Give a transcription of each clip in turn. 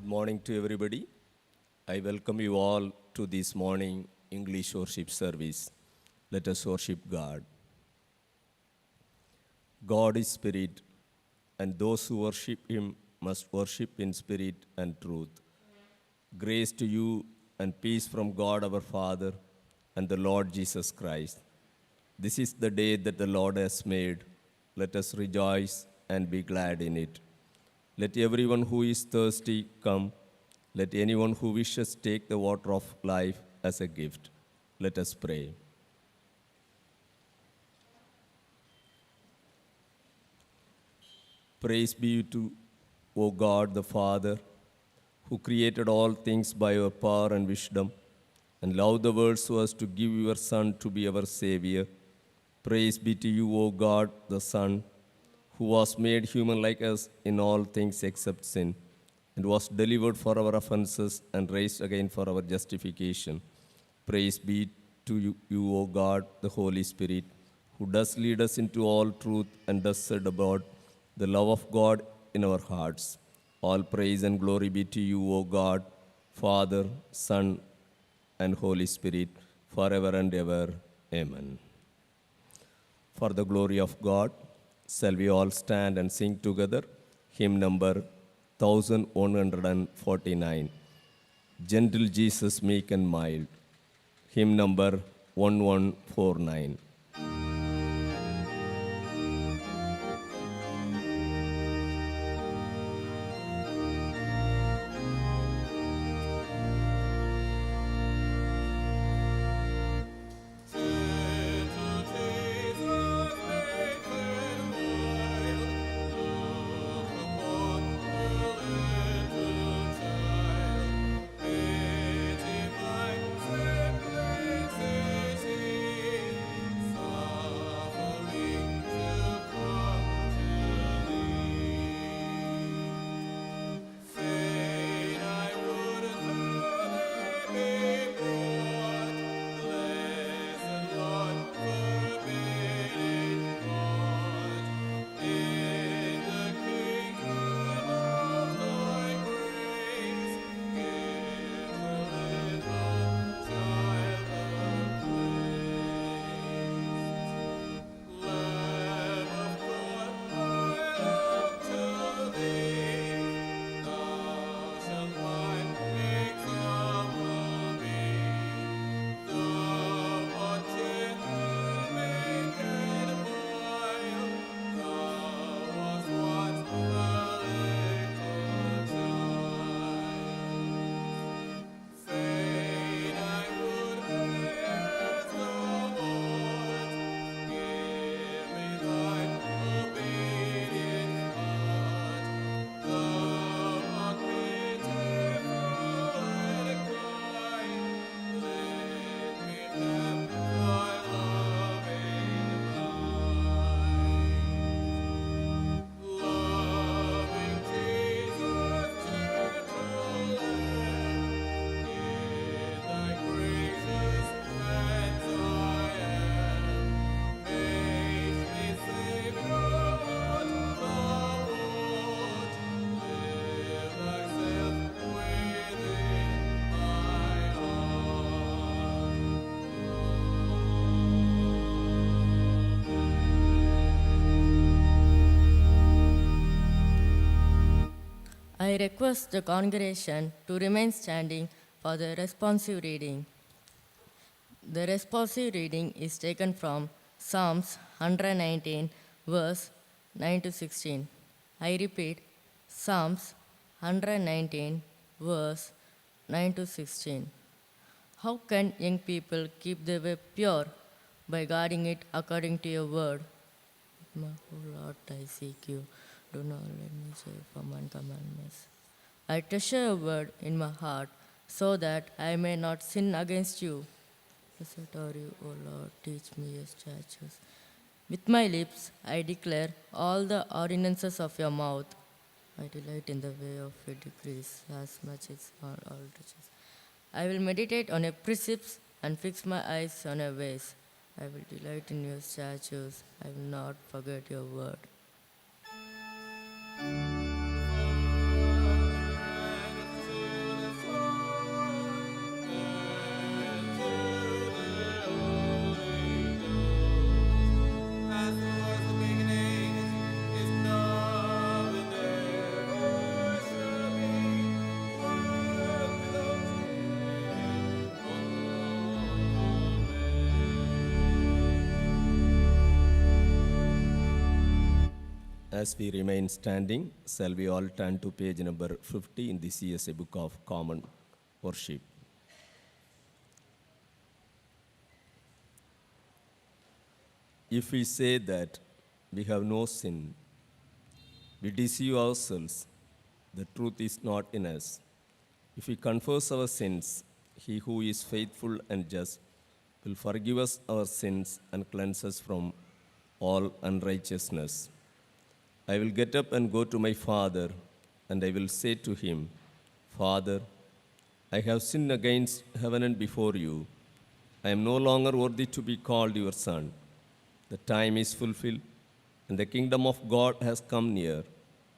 Good morning to everybody. I welcome you all to this morning English worship service. Let us worship God. God is spirit, and those who worship him must worship in spirit and truth. Grace to you and peace from God our Father and the Lord Jesus Christ. This is the day that the Lord has made. Let us rejoice and be glad in it. Let everyone who is thirsty come. Let anyone who wishes take the water of life as a gift. Let us pray. Praise be to, O God the Father, who created all things by your power and wisdom, and loved the world so as to give your Son to be our Savior. Praise be to you, O God the Son, who was made human like us in all things except sin, and was delivered for our offenses and raised again for our justification. Praise be to you, O God, the Holy Spirit, who does lead us into all truth and does set about the love of God in our hearts. All praise and glory be to you, O God, Father, Son, and Holy Spirit, forever and ever. Amen. For the glory of God, shall we all stand and sing together hymn number 1149, Gentle Jesus, meek and mild, hymn number 1149. I request the congregation to remain standing for the responsive reading. The responsive reading is taken from Psalms 119, verse 9 to 16. I repeat, Psalms 119, verse 9 to 16. How can young people keep their way pure? By guarding it according to your word. My Lord, I seek you. Do not let me stray from my commandments. I treasure your word in my heart, so that I may not sin against you. Blessed are you, O Lord, teach me your statutes. With my lips I declare all the ordinances of your mouth. I delight in the way of your decrees, as much as all riches. I will meditate on your precepts and fix my eyes on your ways. I will delight in your statutes. I will not forget your word. As we remain standing, shall we all turn to page number 50 in the CSA Book of Common Worship. If we say that we have no sin, we deceive ourselves. The truth is not in us. If we confess our sins, he who is faithful and just will forgive us our sins and cleanse us from all unrighteousness. I will get up and go to my father, and I will say to him, Father, I have sinned against heaven and before you. I am no longer worthy to be called your son. The time is fulfilled, and the kingdom of God has come near.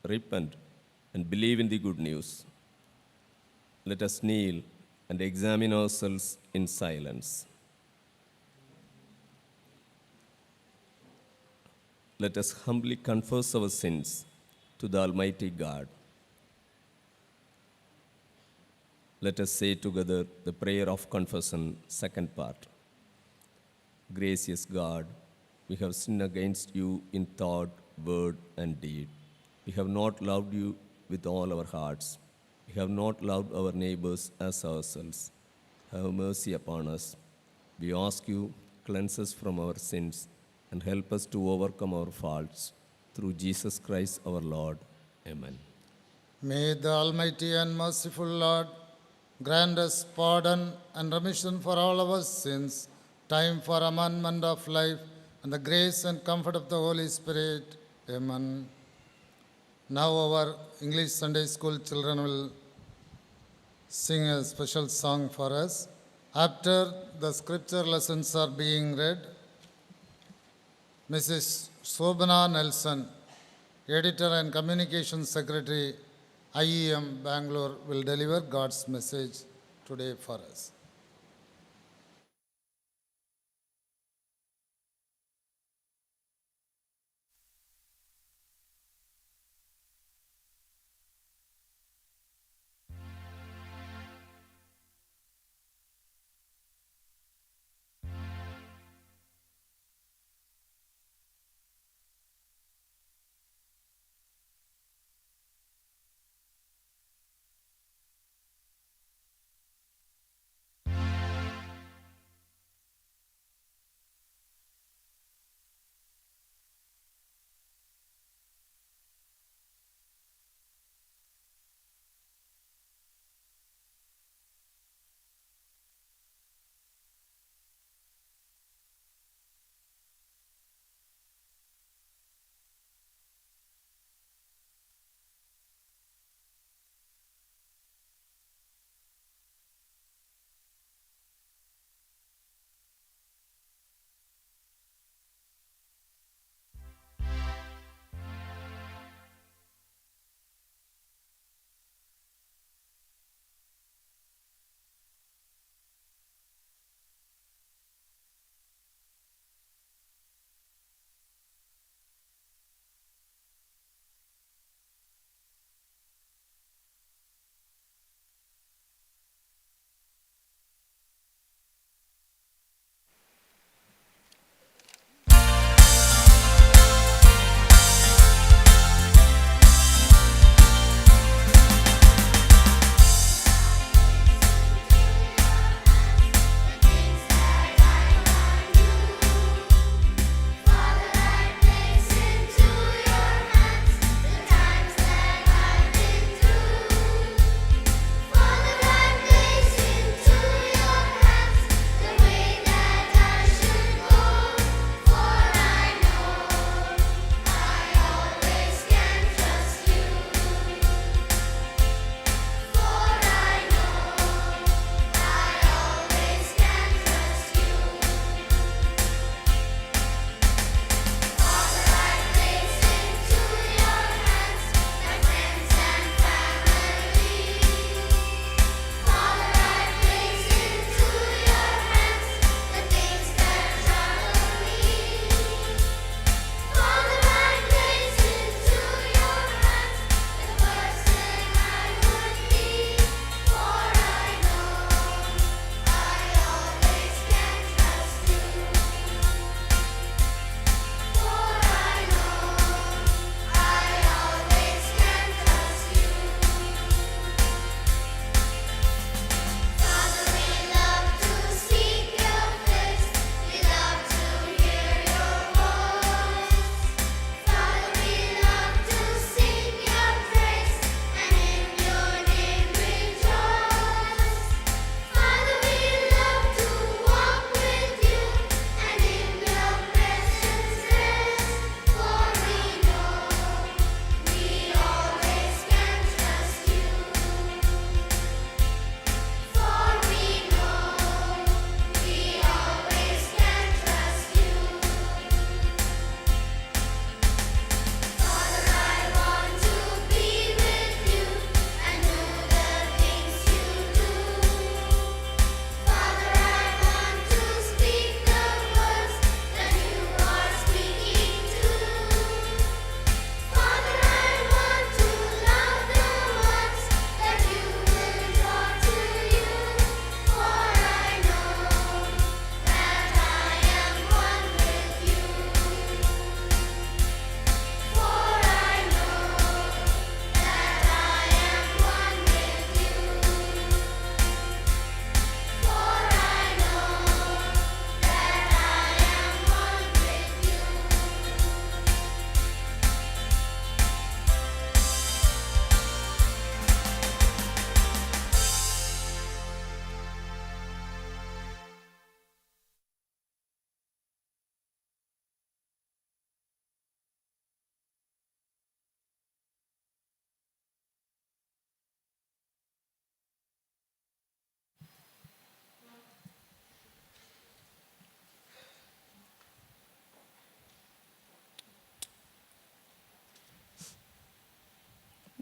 Repent and believe in the good news. Let us kneel and examine ourselves in silence. Let us humbly confess our sins to the Almighty God. Let us say together the prayer of confession, second part. Gracious God, we have sinned against you in thought, word, and deed. We have not loved you with all our hearts. We have not loved our neighbors as ourselves. Have mercy upon us. We ask you, cleanse us from our sins and help us to overcome our faults. Through Jesus Christ our Lord. Amen. May the Almighty and merciful Lord grant us pardon and remission for all our sins, time for amendment of life, and the grace and comfort of the Holy Spirit. Amen. Now our English Sunday School children will sing a special song for us. After the scripture lessons are being read, Mrs. Shobana Nelson, Editor and Communications Secretary, IEM Bangalore, will deliver God's message today for us.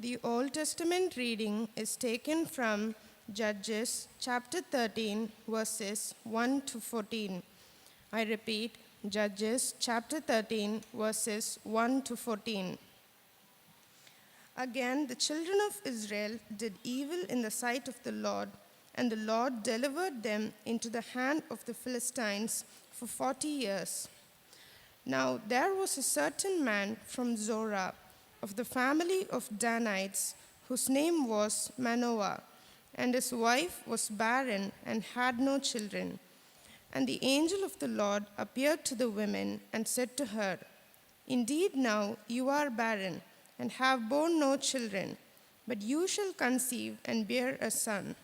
The Old Testament reading is taken from Judges chapter 13, verses 1 to 14. I repeat, Judges chapter 13, verses 1 to 14. Again, the children of Israel did evil in the sight of the Lord, and the Lord delivered them into the hand of the Philistines for 40 years. Now there was a certain man from Zorah, of the family of Danites, whose name was Manoah, and his wife was barren and had no children. And the angel of the Lord appeared to the women and said to her, "Indeed now you are barren, and have borne no children, but you shall conceive and bear a son.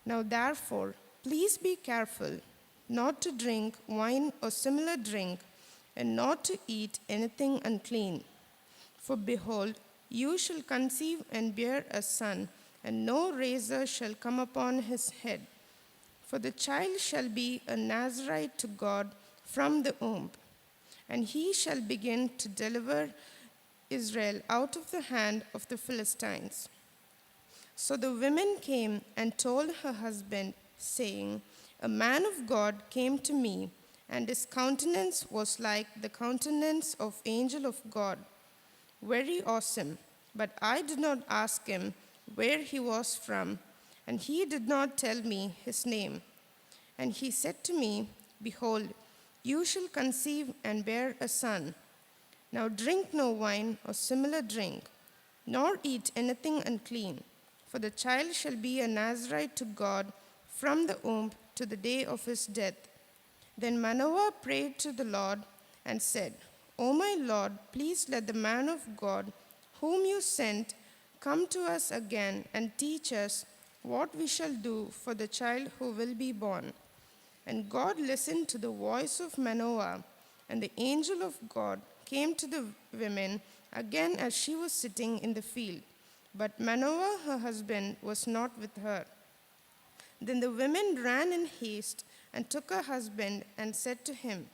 Now therefore, please be careful not to drink wine or similar drink, and not to eat anything unclean. For behold, you shall conceive and bear a son, and no razor shall come upon his head. For the child shall be a Nazarite to God from the womb, and he shall begin to deliver Israel out of the hand of the Philistines." So the women came and told her husband, saying, "A man of God came to me, and his countenance was like the countenance of angel of God, very awesome. But I did not ask him where he was from, and he did not tell me his name. And he said to me, 'Behold, you shall conceive and bear a son. Now drink no wine or similar drink, nor eat anything unclean, for the child shall be a Nazarite to God from the womb to the day of his death.' Then Manoah prayed to the Lord and said, 'O my Lord, please let the man of God whom you sent come to us again and teach us what we shall do for the child who will be born.' And God listened to the voice of Manoah, and the angel of God came to the women again as she was sitting in the field. But Manoah, her husband, was not with her. Then the women ran in haste and took her husband and said to him,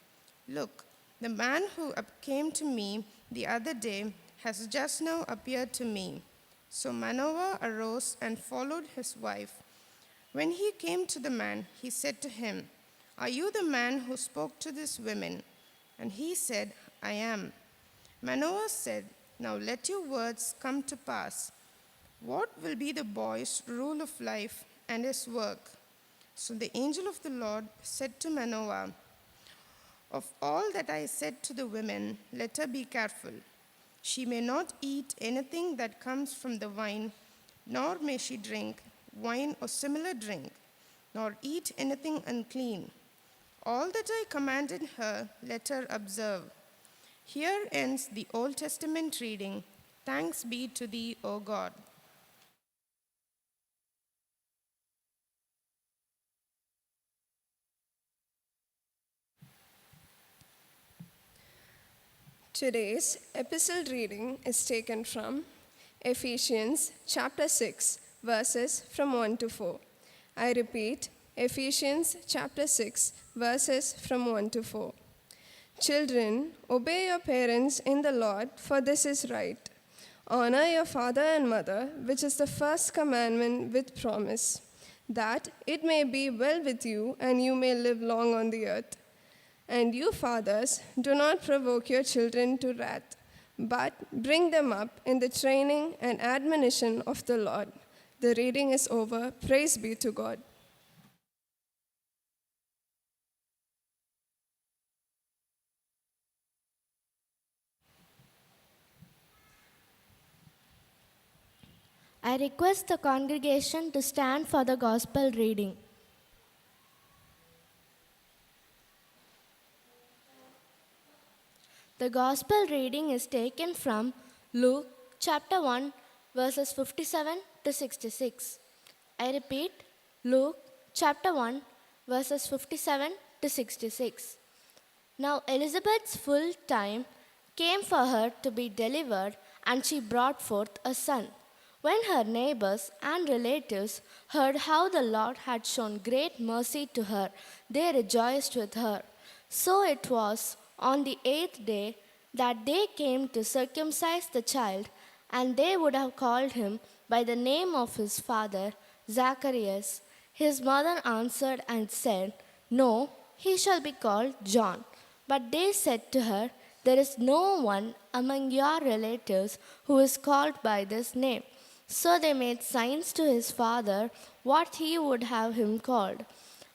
'Look, the man who came to me the other day has just now appeared to me.' So Manoah arose and followed his wife. When he came to the man, he said to him, 'Are you the man who spoke to these women?' And he said, 'I am.' Manoah said, 'Now let your words come to pass. What will be the boy's rule of life and his work?' So the angel of the Lord said to Manoah, 'Of all that I said to the women, let her be careful. She may not eat anything that comes from the vine, nor may she drink wine or similar drink, nor eat anything unclean. All that I commanded her, let her observe.' Here ends the Old Testament reading. Thanks be to thee, O God." Today's epistle reading is taken from Ephesians chapter 6, verses from 1 to 4. I repeat, Ephesians chapter 6, verses from 1 to 4. "Children, obey your parents in the Lord, for this is right. Honor your father and mother, which is the first commandment with promise, that it may be well with you and you may live long on the earth. And you fathers, do not provoke your children to wrath, but bring them up in the training and admonition of the Lord." The reading is over. Praise be to God. I request the congregation to stand for the gospel reading. The gospel reading is taken from Luke chapter 1, verses 57 to 66. I repeat, Luke chapter 1, verses 57 to 66. Now Elizabeth's full time came for her to be delivered, and she brought forth a son. When her neighbors and relatives heard how the Lord had shown great mercy to her, they rejoiced with her. So it was on the 8th day that they came to circumcise the child, and they would have called him by the name of his father, Zacharias. His mother answered and said, No, he shall be called John. But they said to her, There is no one among your relatives who is called by this name. So they made signs to his father what he would have him called.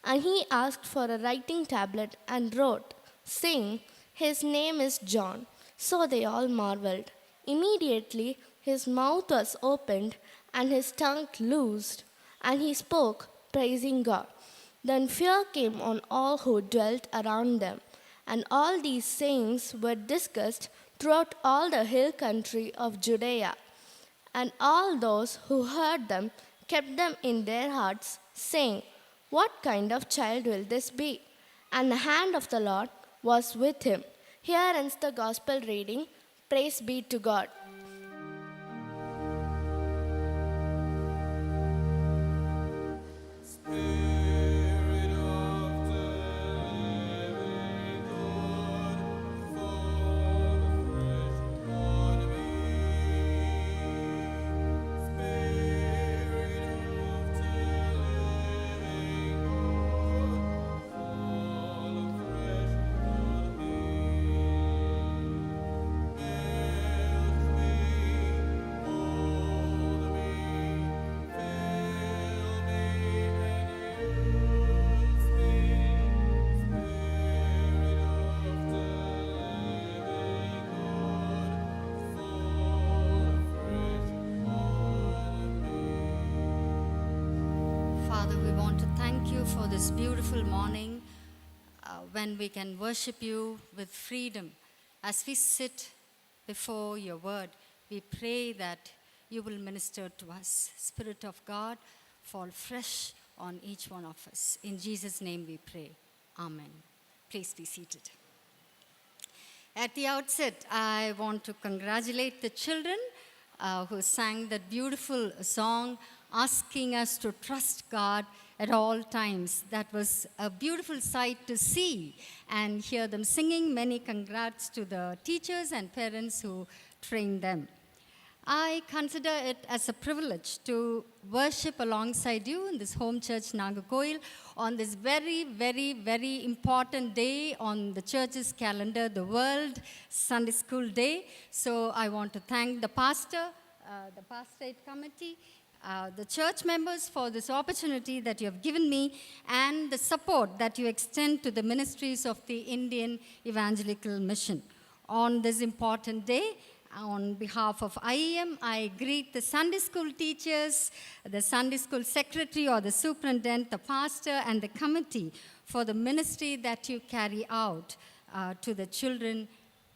And he asked for a writing tablet and wrote, saying, His name is John. So they all marveled. Immediately his mouth was opened and his tongue loosed, and he spoke, praising God. Then fear came on all who dwelt around them, and all these sayings were discussed throughout all the hill country of Judea. And all those who heard them kept them in their hearts, saying, What kind of child will this be? And the hand of the Lord was with him. Here ends the gospel reading. Praise be to God. Father, we want to thank you for this beautiful morning when we can worship you with freedom. As we sit before your word, we pray that you will minister to us. Spirit of God, fall fresh on each one of us. In Jesus' name we pray. Amen. Please be seated. At the outset, I want to congratulate the children who sang that beautiful song, asking us to trust God at all times. That was a beautiful sight to see and hear them singing. Many congrats to the teachers and parents who trained them. I consider it as a privilege to worship alongside you in this home church, Nagarkoil, on this very, very, very important day on the church's calendar, the World Sunday School Day. So I want to thank the pastor, the pastorate committee, the church members for this opportunity that you have given me and the support that you extend to the ministries of the Indian Evangelical Mission. On this important day, on behalf of IEM, I greet the Sunday school teachers, the Sunday school secretary or the superintendent, the pastor, and the committee for the ministry that you carry out to the children,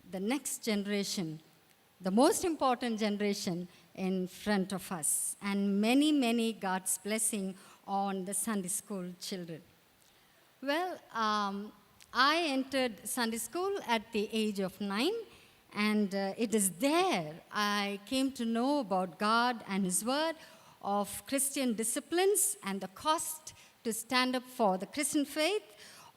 the next generation, the most important generation in front of us. And many, many God's blessing on the Sunday school children. Well, I entered Sunday school at the age of 9. And it is there I came to know about God and His Word, of Christian disciplines and the cost to stand up for the Christian faith,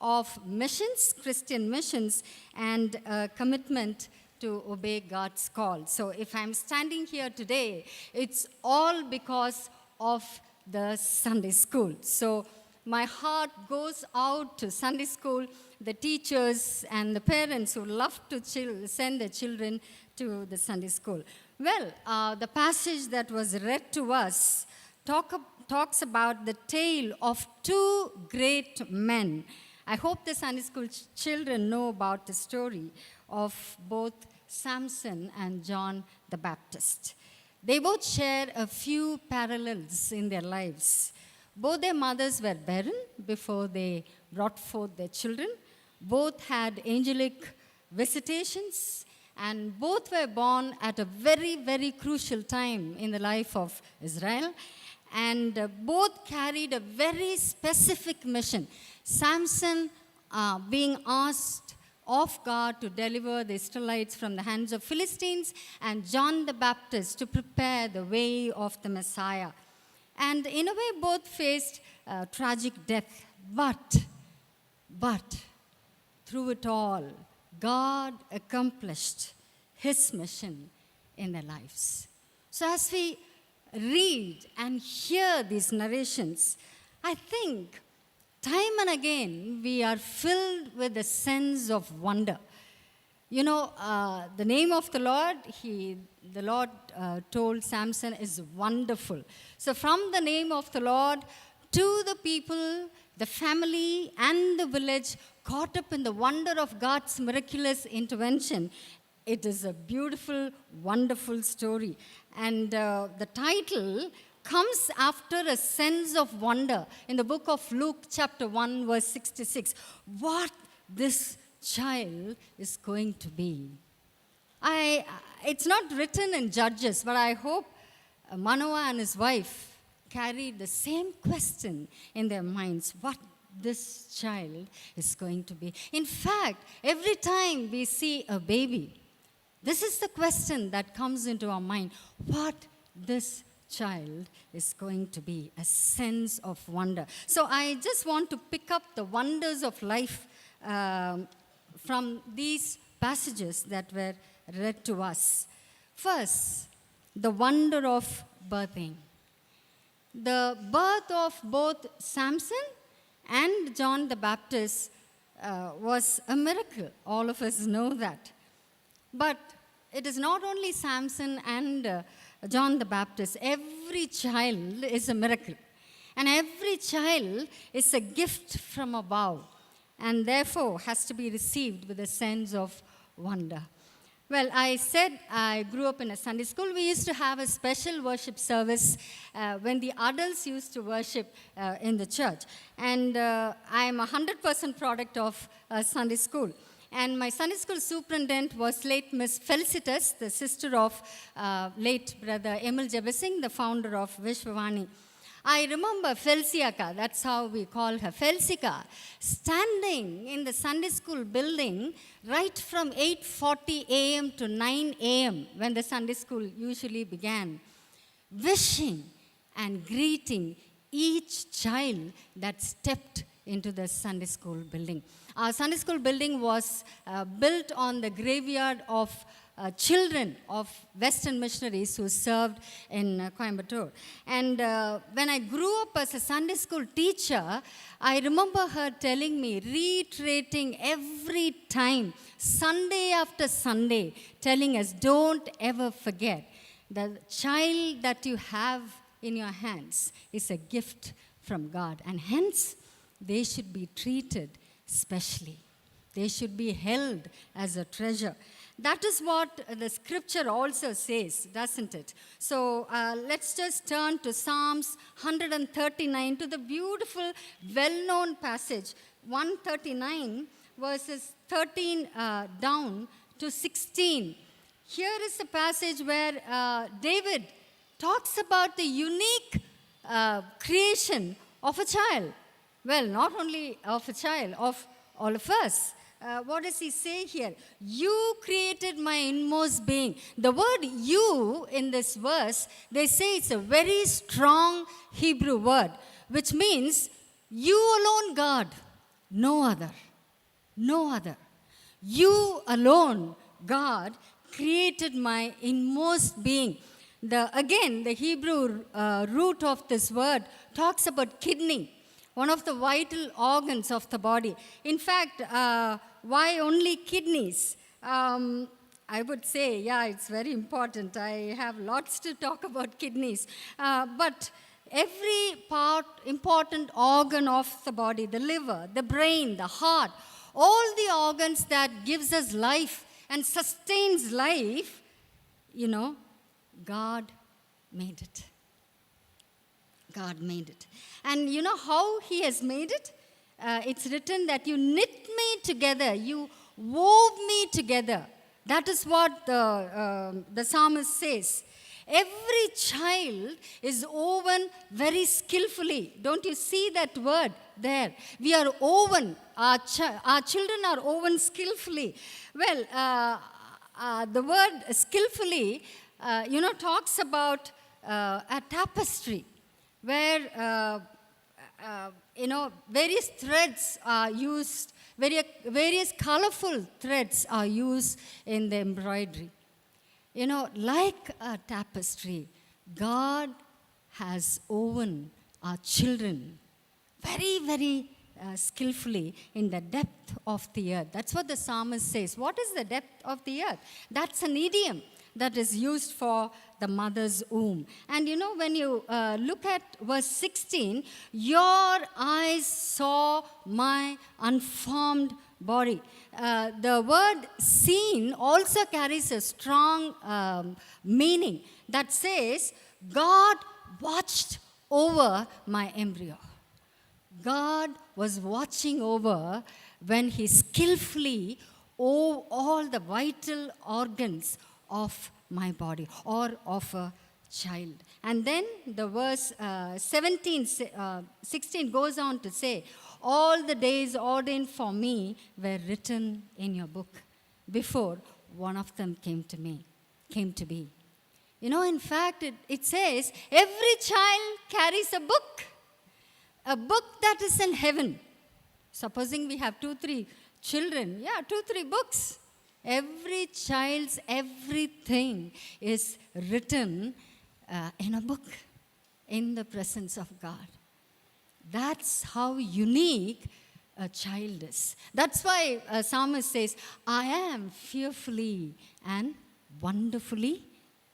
of missions, Christian missions, and commitment to obey God's call. So if I'm standing here today, it's all because of the Sunday school. So my heart goes out to Sunday school, the teachers and the parents who love to send their children to the Sunday school. Well, the passage that was read to us talks about the tale of two great men. I hope the Sunday school children know about the story of both Samson and John the Baptist. They both share a few parallels in their lives. Both their mothers were barren before they brought forth their children. Both had angelic visitations, and both were born at a very, very crucial time in the life of Israel. And both carried a very specific mission. Samson being asked of God to deliver the Israelites from the hands of Philistines, and John the Baptist to prepare the way of the Messiah. And in a way, both faced tragic death. But through it all, God accomplished His mission in their lives. So as we read and hear these narrations, I think time and again we are filled with a sense of wonder. You know, the name of the Lord, the Lord told Samson, is wonderful. So from the name of the Lord to the people, the family, and the village caught up in the wonder of God's miraculous intervention. It is a beautiful, wonderful story. And the title comes after a sense of wonder in the book of Luke, chapter 1, verse 66. What this child is going to be. It's not written in Judges, but I hope Manoah and his wife carried the same question in their minds. What this child is going to be. In fact, every time we see a baby, this is the question that comes into our mind. What this child is going to be. A sense of wonder. So I just want to pick up the wonders of life from these passages that were read to us. First, the wonder of birthing. The birth of both Samson and John the Baptist was a miracle. All of us know that. But it is not only Samson and John the Baptist. Every child is a miracle. And every child is a gift from above, and therefore has to be received with a sense of wonder. Well, I said I grew up in a Sunday school. We used to have a special worship service when the adults used to worship in the church. And I'm a 100% product of Sunday school. And my Sunday school superintendent was late Miss Felicitas, the sister of late brother Emil Jebesing, the founder of Vishwavani. I remember Felsiaka, that's how we call her, Felsika, standing in the Sunday school building right from 8:40 a.m. to 9 a.m. when the Sunday school usually began, wishing and greeting each child that stepped into the Sunday school building. Our Sunday school building was built on the graveyard of children of Western missionaries who served in Coimbatore. And when I grew up as a Sunday school teacher, I remember her telling me, reiterating every time, Sunday after Sunday, telling us, don't ever forget, the child that you have in your hands is a gift from God. And hence, they should be treated specially. They should be held as a treasure. That is what the scripture also says, doesn't it? So let's just turn to Psalms 139, to the beautiful, well-known passage, 139, verses 13 down to 16. Here is a passage where David talks about the unique creation of a child. Well, not only of a child, of all of us. What does he say here? You created my inmost being. The word you in this verse, they say it's a very strong Hebrew word, which means you alone, God, no other. No other. You alone, God, created my inmost being. Again, the Hebrew root of this word talks about kidney, one of the vital organs of the body. In fact, why only kidneys? I would say, yeah, it's very important. I have lots to talk about kidneys. But every important organ of the body, the liver, the brain, the heart, all the organs that gives us life and sustains life, God made it. God made it. And you know how he has made it? It's written that you knit me together, you wove me together. That is what the psalmist says. Every child is woven very skillfully. Don't you see that word there? We are woven. Our children are woven skillfully. Well, the word skillfully, talks about a tapestry where, various threads are used, various colorful threads are used in the embroidery. You know, like a tapestry, God has woven our children very, very skillfully in the depth of the earth. That's what the psalmist says. What is the depth of the earth? That's an idiom that is used for the mother's womb. And you know, when you look at verse 16, your eyes saw my unformed body. The word seen also carries a strong meaning that says, God watched over my embryo. God was watching over when He skillfully wove all the vital organs of my body or of a child. And then the verse 16 goes on to say, all the days ordained for me were written in your book before one of them came to be. You know, in fact, it says every child carries a book that is in heaven. Supposing we have 2-3 children, 2-3 books. Every child's everything is written in a book in the presence of God. That's how unique a child is. That's why a psalmist says, I am fearfully and wonderfully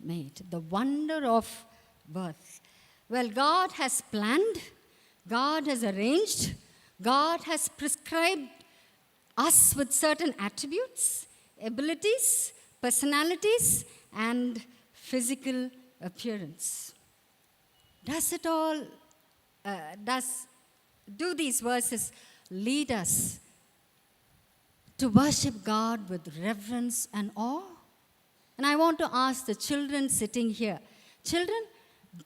made. The wonder of birth. Well, God has planned, God has arranged, God has prescribed us with certain attributes, abilities, personalities, and physical appearance. Do these verses lead us to worship God with reverence and awe? And I want to ask the children sitting here, children,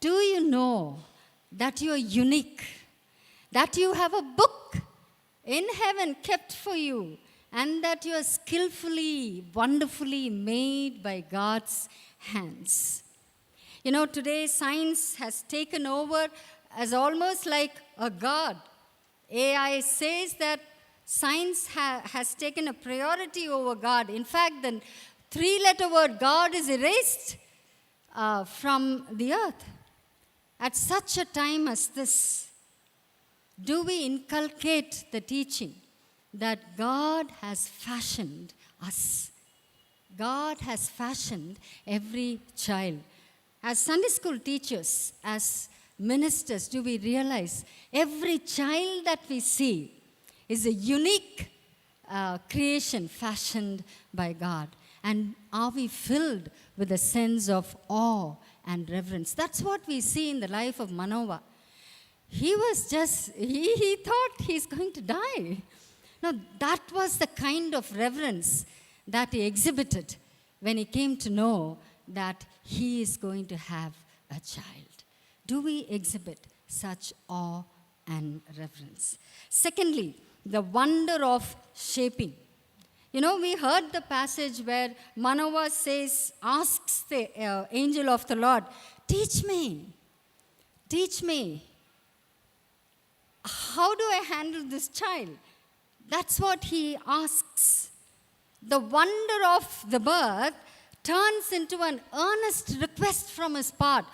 do you know that you are unique? That you have a book in heaven kept for you, and that you are skillfully, wonderfully made by God's hands. You know, today science has taken over as almost like a god. AI says that science has taken a priority over God. In fact, the 3-letter word God is erased from the earth. At such a time as this, do we inculcate the teaching that God has fashioned us? God has fashioned every child. As Sunday school teachers, as ministers, do we realize every child that we see is a unique creation fashioned by God? And are we filled with a sense of awe and reverence? That's what we see in the life of Manoah. He thought he's going to die. Now, that was the kind of reverence that he exhibited when he came to know that he is going to have a child. Do we exhibit such awe and reverence? Secondly, the wonder of shaping. You know, we heard the passage where Manoah asks the angel of the Lord, teach me, how do I handle this child? That's what he asks. The wonder of the birth turns into an earnest request from his part.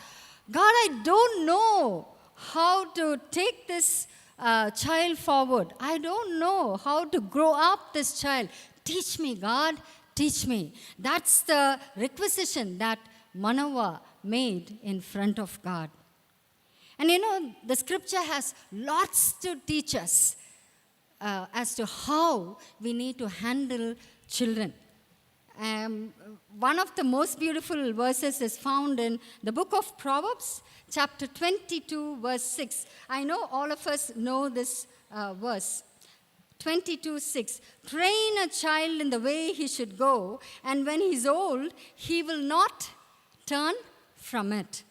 God, I don't know how to take this child forward. I don't know how to grow up this child. Teach me, God, teach me. That's the requisition that Manoah made in front of God. And you know, the scripture has lots to teach us as to how we need to handle children. One of the most beautiful verses is found in the book of Proverbs, chapter 22, verse 6. I know all of us know this verse. 22:6. Train a child in the way he should go, and when he's old, he will not turn from it.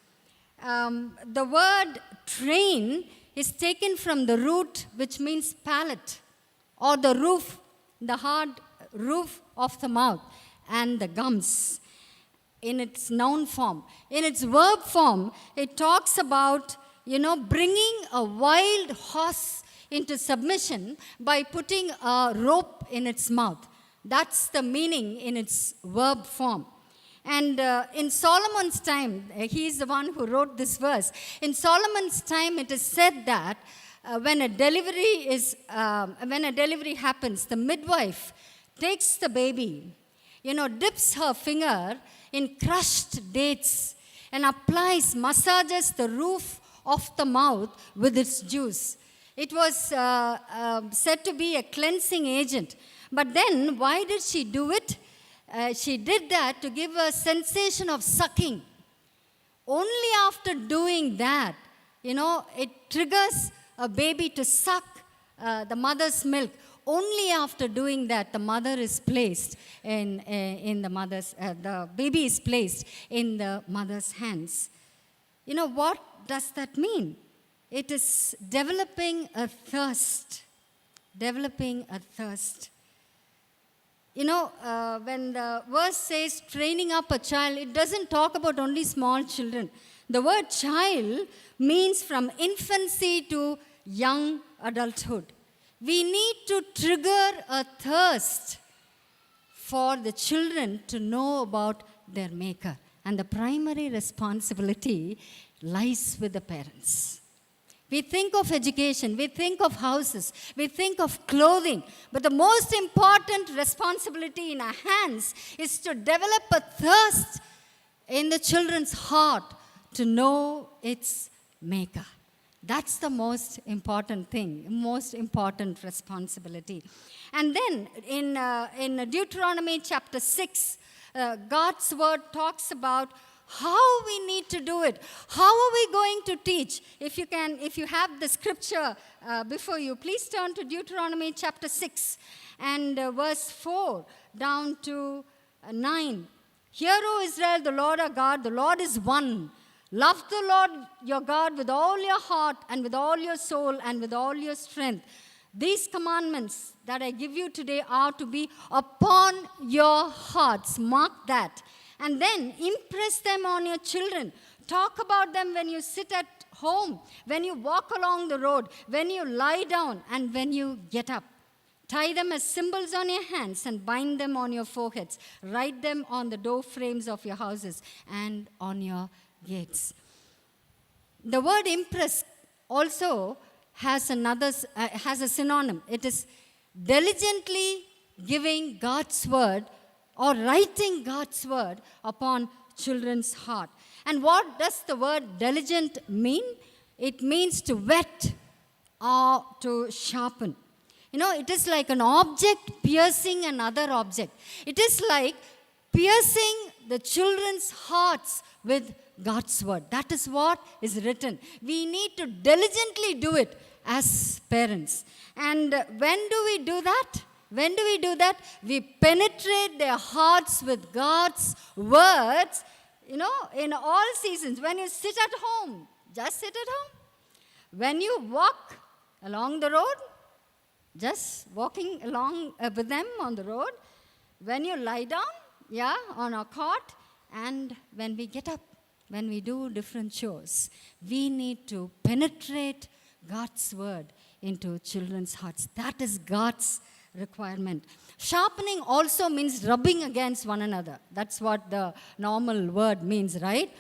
The word train is taken from the root which means palate, or the roof, the hard roof of the mouth, and the gums in its noun form. In its verb form, it talks about, bringing a wild horse into submission by putting a rope in its mouth. That's the meaning in its verb form. And in Solomon's time, he is the one who wrote this verse. In Solomon's time, it is said that when a delivery happens, the midwife takes the baby, dips her finger in crushed dates and massages the roof of the mouth with its juice. It was said to be a cleansing agent. But then, why did she do it? She did that to give a sensation of sucking. Only after doing that, it triggers a baby to suck the mother's milk. Only after doing that, the mother is placed in the mother's, the baby is placed in the mother's hands. What does that mean? It is developing a thirst. Developing a thirst. When the verse says training up a child, it doesn't talk about only small children. The word child means from infancy to young adulthood. We need to trigger a thirst for the children to know about their Maker. And the primary responsibility lies with the parents. We think of education, we think of houses, we think of clothing, but the most important responsibility in our hands is to develop a thirst in the children's heart to know its Maker. That's the most important thing, most important responsibility. And then in Deuteronomy chapter 6, God's word talks about how we need to do it. How are we going to teach? If you have the scripture before you, please turn to Deuteronomy chapter 6 and verse 4 down to 9. Hear, O Israel, the Lord our God, the Lord is one. Love the Lord your God with all your heart and with all your soul and with all your strength. These commandments that I give you today are to be upon your hearts. Mark that. And then impress them on your children. Talk about them when you sit at home, when you walk along the road, when you lie down, and when you get up. Tie them as symbols on your hands and bind them on your foreheads. Write them on the door frames of your houses and on your gates. The word impress also has a synonym. It is diligently giving God's word or writing God's word upon children's heart. And what does the word diligent mean? It means to whet or to sharpen. It is like an object piercing another object. It is like piercing the children's hearts with God's word. That is what is written. We need to diligently do it as parents. And when do we do that? When do we do that? We penetrate their hearts with God's words, in all seasons. When you sit at home, just sit at home. When you walk along the road, just walking along with them on the road. When you lie down, on a cot, and when we get up, when we do different chores, we need to penetrate God's word into children's hearts. That is God's requirement. Sharpening also means rubbing against one another. That's what the normal word means, right?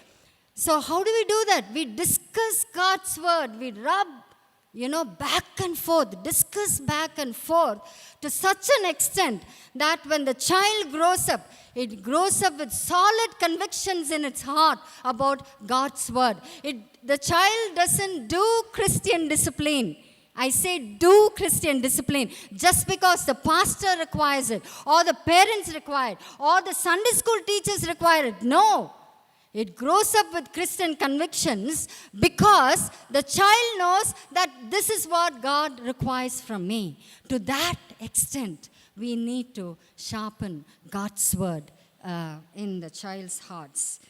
So how do we do that? We discuss God's word. We rub, back and forth, discuss back and forth to such an extent that when the child grows up, it grows up with solid convictions in its heart about God's word. The child doesn't do Christian discipline. I say do Christian discipline just because the pastor requires it, or the parents require it, or the Sunday school teachers require it. No. It grows up with Christian convictions because the child knows that this is what God requires from me. To that extent, we need to sharpen God's word in the child's hearts,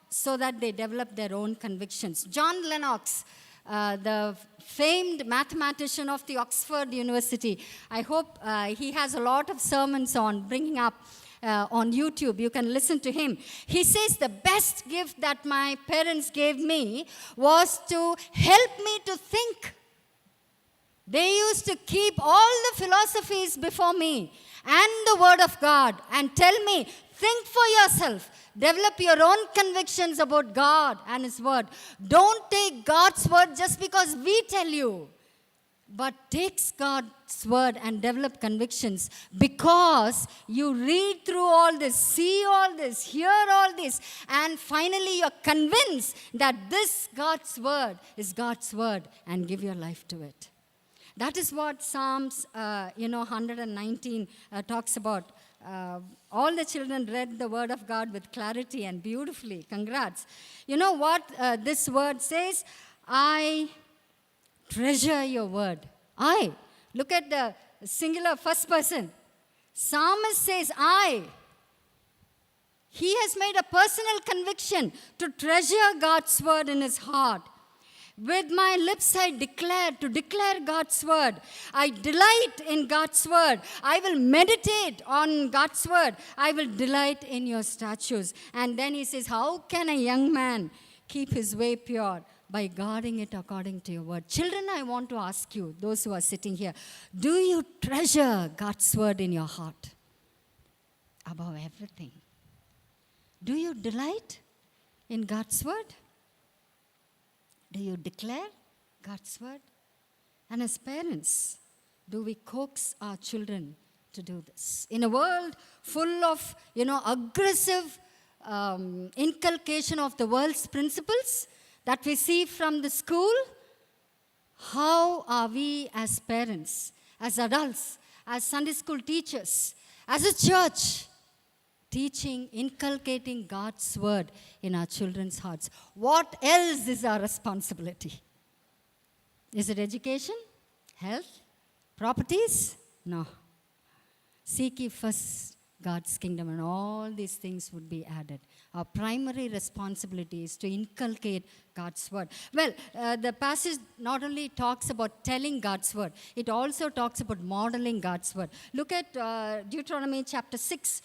so that they develop their own convictions. John Lennox, the famed mathematician of the Oxford University, I hope he has a lot of sermons on bringing up on YouTube. You can listen to him. He says the best gift that my parents gave me was to help me to think. They used to keep all the philosophies before me and the Word of God and tell me, Think for yourself. Develop your own convictions about God and His Word. Don't take God's Word just because we tell you, but takes God's Word and develop convictions because you read through all this, see all this, hear all this, and finally you're convinced that this God's Word is God's Word and give your life to it. That is what Psalms 119 talks about. All the children read the word of God with clarity and beautifully. Congrats. You know what this word says? I treasure your word. I. Look at the singular first person. Psalmist says, I. He has made a personal conviction to treasure God's word in his heart. With my lips I declare, to declare God's word. I delight in God's word. I will meditate on God's word. I will delight in your statutes. And then he says, how can a young man keep his way pure? By guarding it according to your word. Children, I want to ask you, those who are sitting here, do you treasure God's word in your heart above everything? Do you delight in God's word? Do you declare God's word? And as parents, do we coax our children to do this? In a world full of, aggressive inculcation of the world's principles that we see from the school, how are we as parents, as adults, as Sunday school teachers, as a church, teaching, inculcating God's word in our children's hearts? What else is our responsibility? Is it education? Health? Properties? No. Seek ye first God's kingdom, and all these things would be added. Our primary responsibility is to inculcate God's word. Well, the passage not only talks about telling God's word, it also talks about modeling God's word. Look at Deuteronomy chapter 6,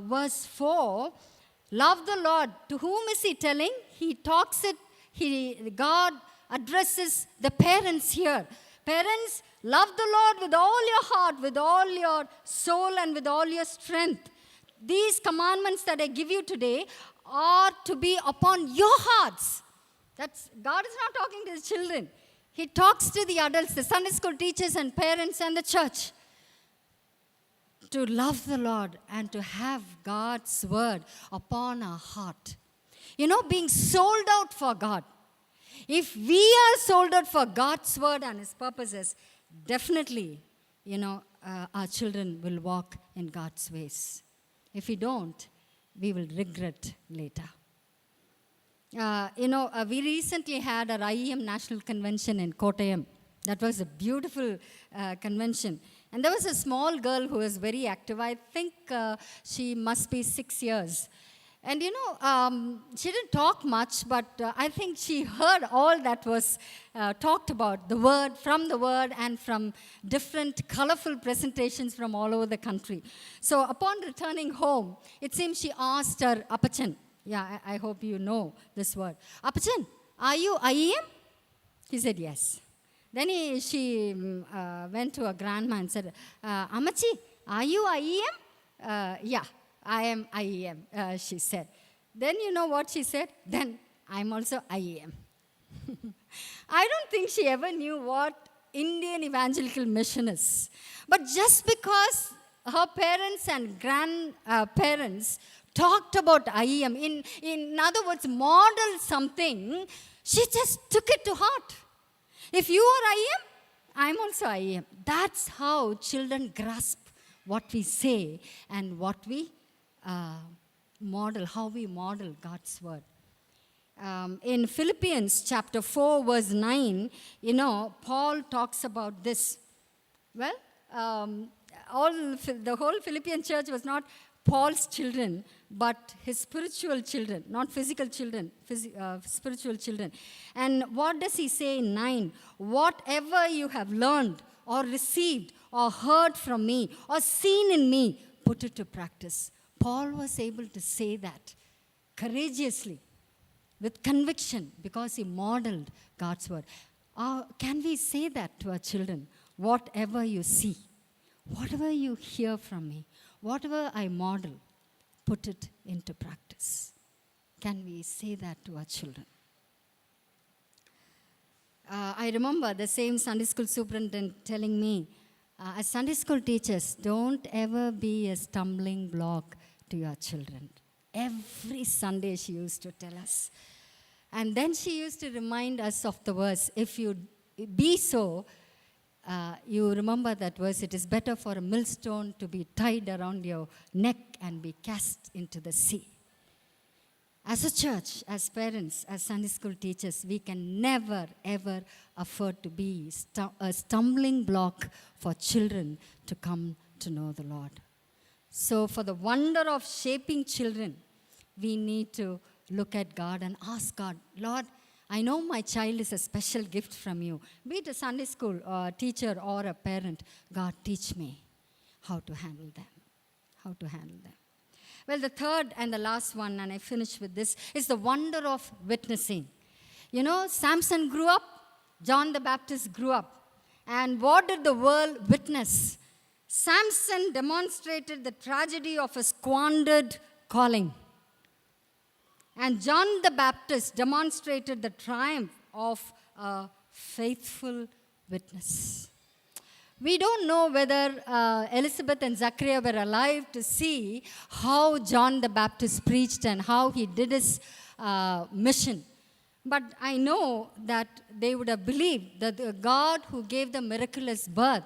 verse 4. Love the Lord. To whom is he telling? He talks it, God addresses the parents here. Parents, love the Lord with all your heart, with all your soul, and with all your strength. These commandments that I give you today are to be upon your hearts. God is not talking to his children. He talks to the adults, the Sunday school teachers and parents and the church. To love the Lord and to have God's word upon our heart. Being sold out for God. If we are sold out for God's word and his purposes, definitely, our children will walk in God's ways. If we don't, we will regret later. We recently had our IEM National Convention in Kottayam. That was a beautiful convention. And there was a small girl who was very active. I think she must be 6 years. And she didn't talk much, but I think she heard all that was talked about, the word and from different colorful presentations from all over the country. So upon returning home, it seems she asked her Appachan. Yeah, I hope you know this word. Appachan, are you IEM? He said yes. Then she went to her grandma and said, Amachi, are you IEM? Yeah. I am IEM, she said. Then you know what she said? Then I'm also IEM. I don't think she ever knew what Indian evangelical mission is. But just because her parents and grandparents talked about IEM, in other words, modeled something, she just took it to heart. If you are IEM, I'm also IEM. That's how children grasp what we say and what we model, how we model God's word. In Philippians chapter 4, verse 9, Paul talks about this. Well, the whole Philippian church was not Paul's children, but his spiritual children, not physical children, spiritual children. And what does he say in 9? Whatever you have learned or received or heard from me or seen in me, put it to practice. Paul was able to say that courageously, with conviction, because he modeled God's word. Can we say that to our children? Whatever you see, whatever you hear from me, whatever I model, put it into practice. Can we say that to our children? I remember the same Sunday school superintendent telling me, as Sunday school teachers, don't ever be a stumbling block to your children. Every Sunday she used to tell us. And then she used to remind us of the verse, if you be so, you remember that verse, it is better for a millstone to be tied around your neck and be cast into the sea. As a church, as parents, as Sunday school teachers, we can never, ever afford to be a stumbling block for children to come to know the Lord. So for the wonder of shaping children, we need to look at God and ask God, Lord, I know my child is a special gift from you. Be it a Sunday school teacher or a parent, God, teach me how to handle them. How to handle them. Well, the third and the last one, and I finish with this, is the wonder of witnessing. You know, Samson grew up, John the Baptist grew up. And what did the world witness? Samson demonstrated the tragedy of a squandered calling. And John the Baptist demonstrated the triumph of a faithful witness. We don't know whether Elizabeth and Zachariah were alive to see how John the Baptist preached and how he did his mission. But I know that they would have believed that the God who gave the miraculous birth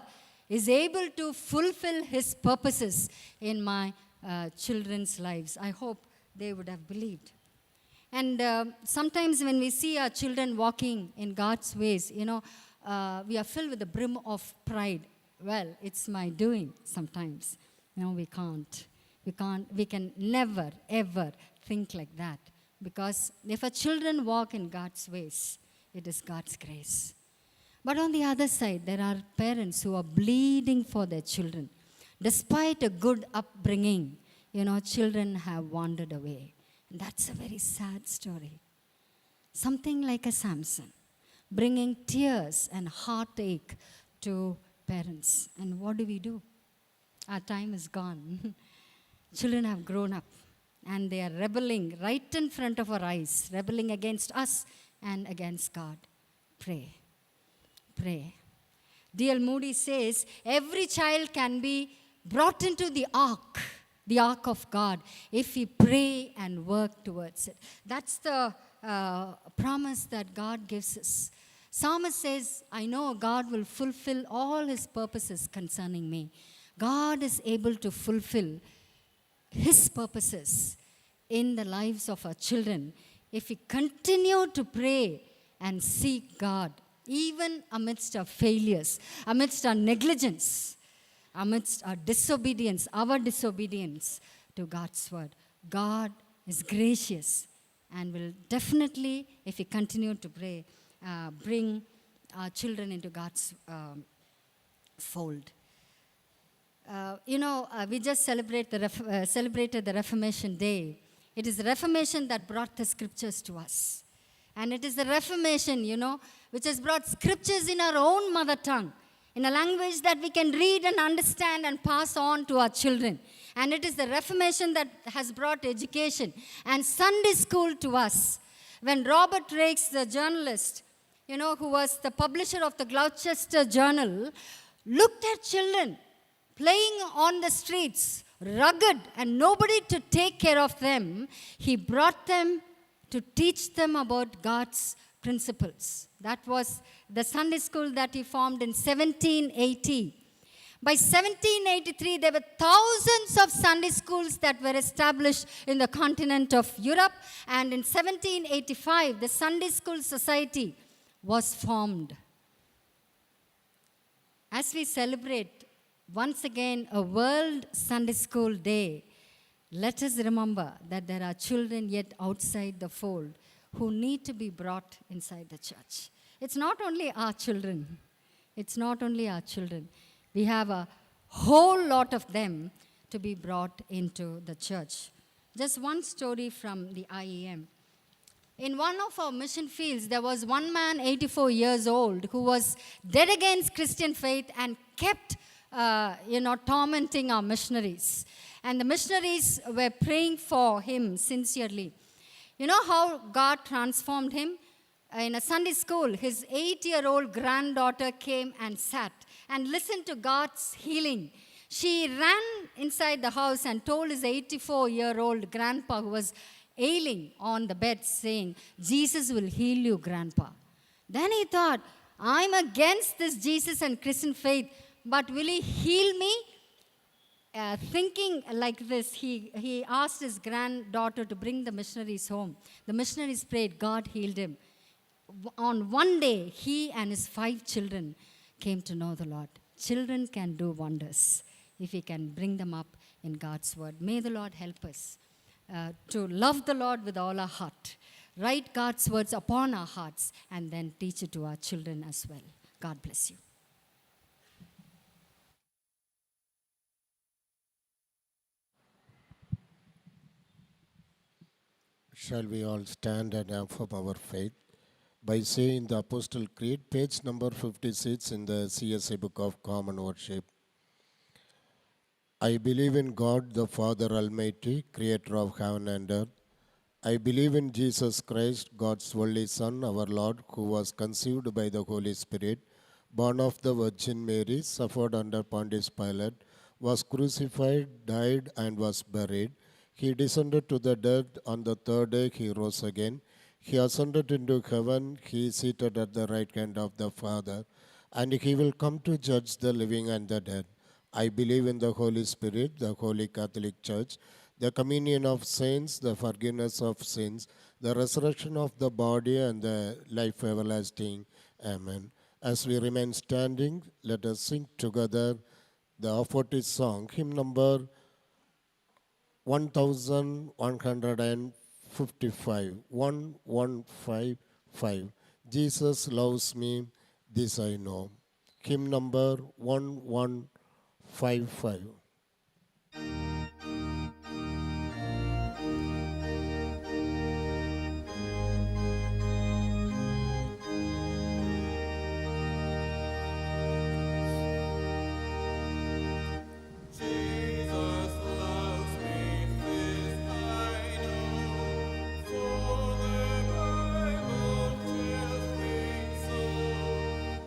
is able to fulfill his purposes in my children's lives. I hope they would have believed. And sometimes when we see our children walking in God's ways, you know, we are filled with the brim of pride. Well, it's my doing sometimes. No, we can't. We can never, ever think like that. Because if our children walk in God's ways, it is God's grace. But on the other side, there are parents who are bleeding for their children. Despite a good upbringing, you know, children have wandered away. And that's a very sad story. Something like a Samson, bringing tears and heartache to parents. And what do? Our time is gone. Children have grown up and they are rebelling right in front of our eyes, rebelling against us and against God. Pray. Pray. D.L. Moody says, every child can be brought into the ark of God, if we pray and work towards it. That's the promise that God gives us. Psalmist says, I know God will fulfill all his purposes concerning me. God is able to fulfill his purposes in the lives of our children if we continue to pray and seek God, even amidst our failures, amidst our negligence, amidst our disobedience to God's word. God is gracious and will definitely, if we continue to pray, bring our children into God's fold. We just celebrated the Reformation Day. It is the Reformation that brought the scriptures to us. And it is the Reformation, which has brought scriptures in our own mother tongue, in a language that we can read and understand and pass on to our children. And it is the Reformation that has brought education and Sunday school to us. When Robert Raikes, the journalist, who was the publisher of the Gloucester Journal, looked at children playing on the streets, rugged, and nobody to take care of them, he brought them to teach them about God's principles. That was the Sunday school that he formed in 1780. By 1783, there were thousands of Sunday schools that were established in the continent of Europe. And in 1785, the Sunday School Society was formed. As we celebrate once again a World Sunday School Day, let us remember that there are children yet outside the fold who need to be brought inside the church. It's not only our children. It's not only our children. We have a whole lot of them to be brought into the church. Just one story from the IEM. In one of our mission fields, there was one man, 84 years old, who was dead against Christian faith and kept tormenting our missionaries. and the missionaries were praying for him sincerely. You know how God transformed him? In a Sunday school, his 8-year-old granddaughter came and sat and listened to God's healing. She ran inside the house and told his 84-year-old grandpa who was ailing on the bed, saying, Jesus will heal you, grandpa. Then he thought, I'm against this Jesus and Christian faith, but will he heal me? Thinking like this, he asked his granddaughter to bring the missionaries home. The missionaries prayed, God healed him. On one day, he and his 5 children came to know the Lord. Children can do wonders if we can bring them up in God's word. May the Lord help us to love the Lord with all our heart, write God's words upon our hearts, and then teach it to our children as well. God bless you. Shall we all stand and affirm our faith by saying the Apostle Creed, page number 56 in the CSA Book of Common Worship. I believe in God, the Father Almighty, creator of heaven and earth. I believe in Jesus Christ, God's only Son, our Lord, who was conceived by the Holy Spirit, born of the Virgin Mary, suffered under Pontius Pilate, was crucified, died, and was buried. He descended to the dead. On the third day he rose again. He ascended into heaven. He is seated at the right hand of the Father, and he will come to judge the living and the dead. I believe in the Holy Spirit, the Holy Catholic Church, the communion of saints, the forgiveness of sins, the resurrection of the body, and the life everlasting. Amen. As we remain standing, let us sing together the Offertory song, hymn number 1155, 1155. Jesus loves me, this I know. Hymn number 1155.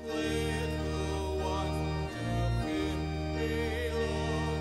Little ones to him belong.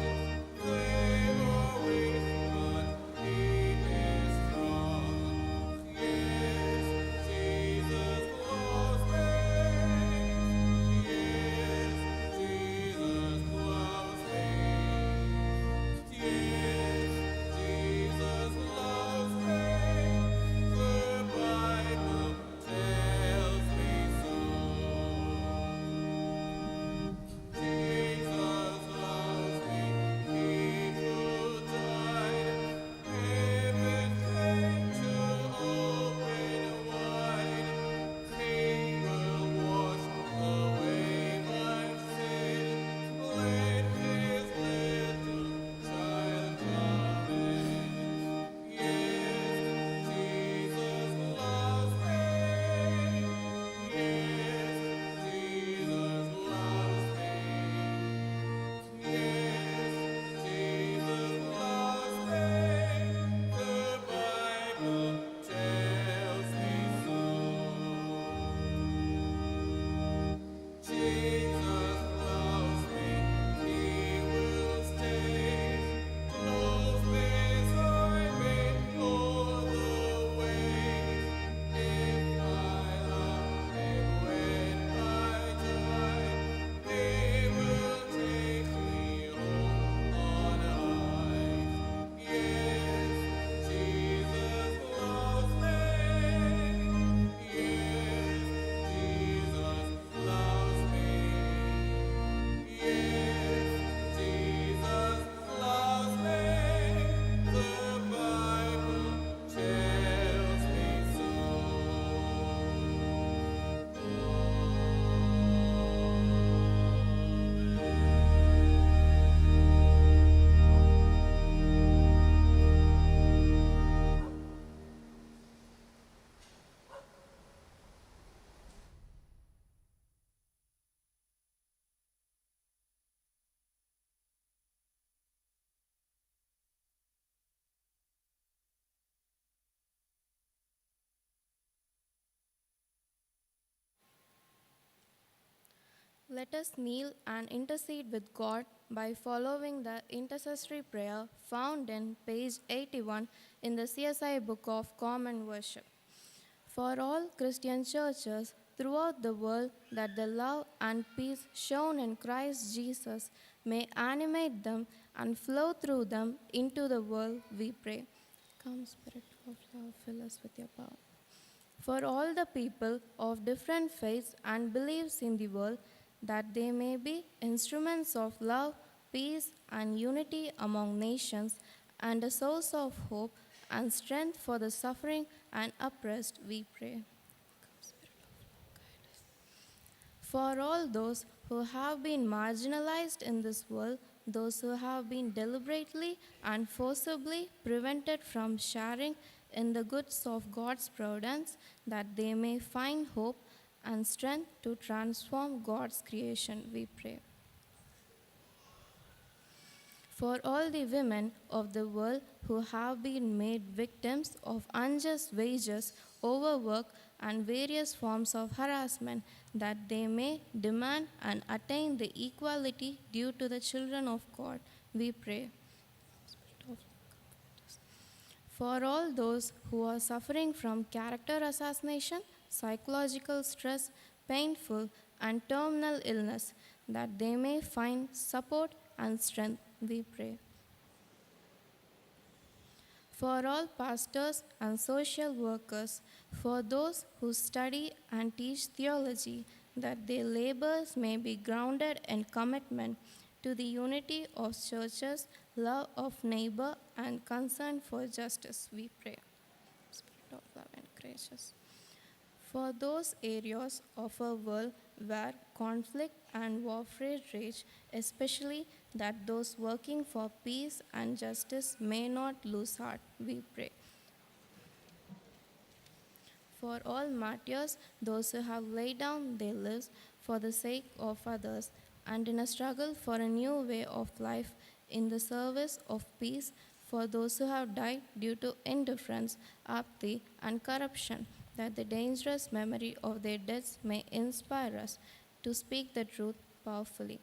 Let us kneel and intercede with God by following the intercessory prayer found in page 81 in the CSI Book of Common Worship. For all Christian churches throughout the world, that the love and peace shown in Christ Jesus may animate them and flow through them into the world, we pray. Come, Spirit of love, fill us with your power. For all the people of different faiths and beliefs in the world, that they may be instruments of love, peace, and unity among nations, and a source of hope and strength for the suffering and oppressed, we pray. For all those who have been marginalized in this world, those who have been deliberately and forcibly prevented from sharing in the goods of God's providence, that they may find hope and strength to transform God's creation, we pray. For all the women of the world who have been made victims of unjust wages, overwork, and various forms of harassment, that they may demand and attain the equality due to the children of God, we pray. For all those who are suffering from character assassination, psychological stress, painful and terminal illness, that they may find support and strength, we pray. For all pastors and social workers, for those who study and teach theology, that their labors may be grounded in commitment to the unity of churches, love of neighbor, and concern for justice, we pray. Spirit of love and gracious. For those areas of our world where conflict and warfare rage, especially that those working for peace and justice may not lose heart, we pray. For all martyrs, those who have laid down their lives for the sake of others, and in a struggle for a new way of life in the service of peace, for those who have died due to indifference, apathy, and corruption, that the dangerous memory of their deaths may inspire us to speak the truth powerfully.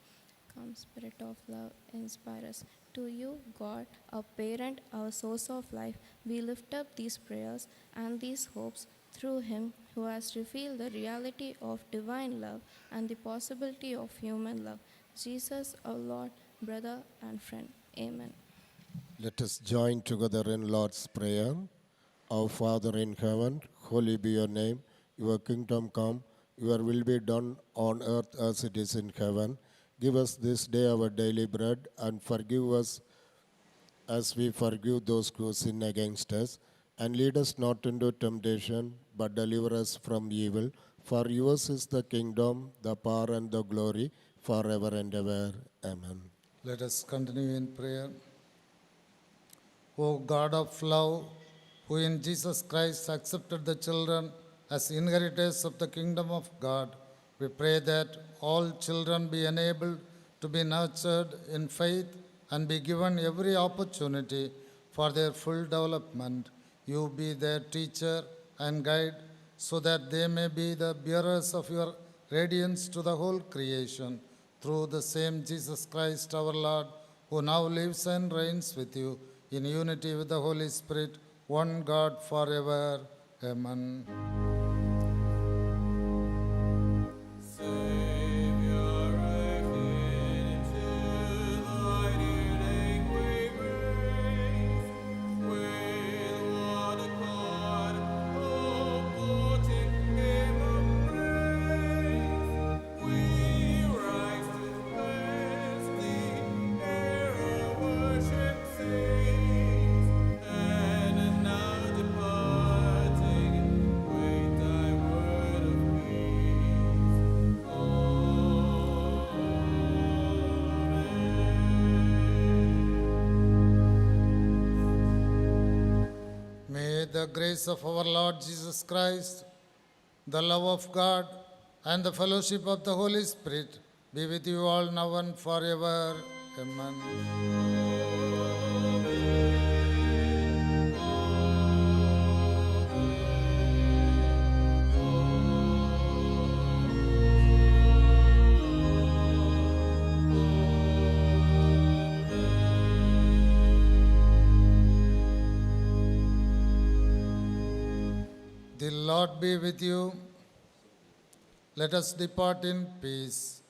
Come, Spirit of love, inspire us. To you, God, our parent, our source of life, we lift up these prayers and these hopes through him who has revealed the reality of divine love and the possibility of human love. Jesus, our Lord, brother, and friend. Amen. Let us join together in Lord's Prayer. Our Father in heaven, holy be your name. Your kingdom come, your will be done on earth as it is in heaven. Give us this day our daily bread, and forgive us as we forgive those who sin against us. And lead us not into temptation, but deliver us from evil. For yours is the kingdom, the power, and the glory, forever and ever. Amen. Let us continue in prayer. O God of love, who in Jesus Christ accepted the children as inheritors of the kingdom of God, we pray that all children be enabled to be nurtured in faith and be given every opportunity for their full development. You be their teacher and guide, so that they may be the bearers of your radiance to the whole creation. Through the same Jesus Christ our Lord, who now lives and reigns with you in unity with the Holy Spirit, one God forever. Amen. The grace of our Lord Jesus Christ, the love of God, and the fellowship of the Holy Spirit be with you all now and forever. Amen. The Lord be with you. Let us depart in peace.